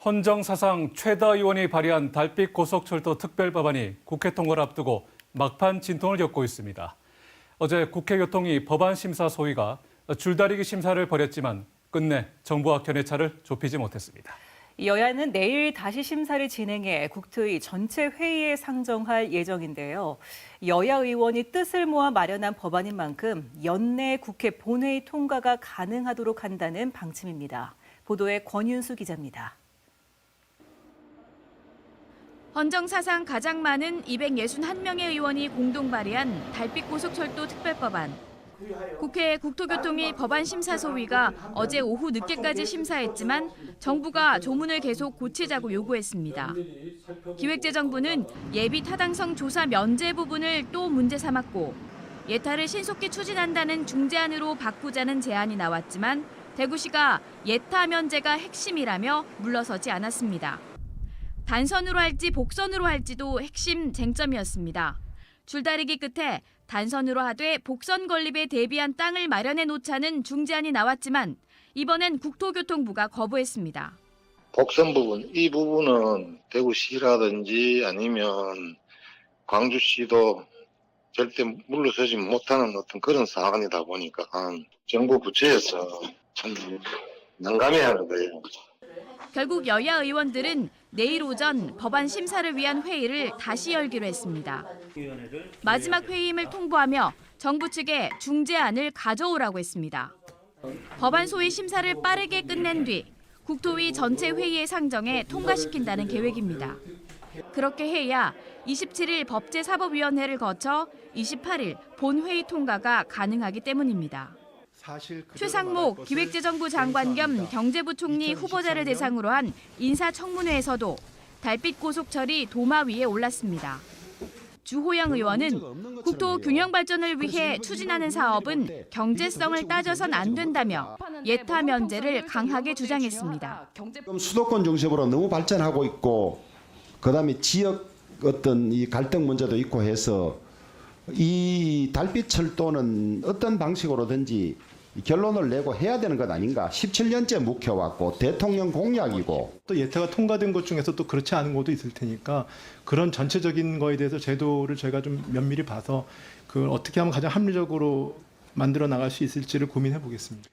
헌정 사상 최다 의원이 발의한 달빛 고속철도 특별법안이 국회 통과를 앞두고 막판 진통을 겪고 있습니다. 어제 국회교통위 법안심사소위가 줄다리기 심사를 벌였지만 끝내 정부와 견해차를 좁히지 못했습니다. 여야는 내일 다시 심사를 진행해 국토위 전체 회의에 상정할 예정인데요. 여야 의원이 뜻을 모아 마련한 법안인 만큼 연내 국회 본회의 통과가 가능하도록 한다는 방침입니다. 보도에 권윤수 기자입니다. 헌정사상 가장 많은 261명의 의원이 공동 발의한 달빛 고속철도 특별법안. 국회 국토교통위 법안심사소위가 어제 오후 늦게까지 심사했지만 정부가 조문을 계속 고치자고 요구했습니다. 기획재정부는 예비 타당성 조사 면제 부분을 또 문제 삼았고 예타를 신속히 추진한다는 중재안으로 바꾸자는 제안이 나왔지만 대구시가 예타 면제가 핵심이라며 물러서지 않았습니다. 단선으로 할지 복선으로 할지도 핵심 쟁점이었습니다. 줄다리기 끝에 단선으로 하되 복선 건립에 대비한 땅을 마련해 놓자는 중재안이 나왔지만 이번엔 국토교통부가 거부했습니다. 복선 부분, 이 부분은 대구시라든지 아니면 광주시도 절대 물러서지 못하는 어떤 그런 사안이다 보니까 정부 부처에서 참 난감해야 하는데요. 결국 여야 의원들은 내일 오전 법안 심사를 위한 회의를 다시 열기로 했습니다. 마지막 회의임을 통보하며 정부 측에 중재안을 가져오라고 했습니다. 법안 소위 심사를 빠르게 끝낸 뒤 국토위 전체 회의에 상정해 통과시킨다는 계획입니다. 그렇게 해야 27일 법제사법위원회를 거쳐 28일 본회의 통과가 가능하기 때문입니다. 최상목 기획재정부 장관 겸 경제부총리 후보자를 대상으로 한 인사청문회에서도 달빛 고속철이 도마 위에 올랐습니다. 주호영 의원은 국토 균형 발전을 위해 추진하는 사업은 경제성을 따져선 안 된다며 예타 면제를 강하게 주장했습니다. 수도권 중심으로 너무 발전하고 있고 그다음에 지역 어떤 이 갈등 문제도 있고 해서 이 달빛 철도는 어떤 방식으로든지 결론을 내고 해야 되는 것 아닌가. 17년째 묵혀왔고 대통령 공약이고. 또 예타가 통과된 것 중에서 또 그렇지 않은 것도 있을 테니까 그런 전체적인 거에 대해서 제도를 저희가 좀 면밀히 봐서 그걸 어떻게 하면 가장 합리적으로 만들어 나갈 수 있을지를 고민해 보겠습니다.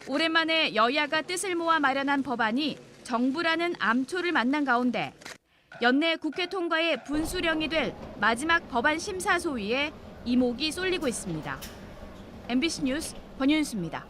오랜만에 여야가 뜻을 모아 마련한 법안이 정부라는 암초를 만난 가운데 연내 국회 통과의 분수령이 될 마지막 법안 심사 소위에 이목이 쏠리고 있습니다. MBC 뉴스 권윤수입니다.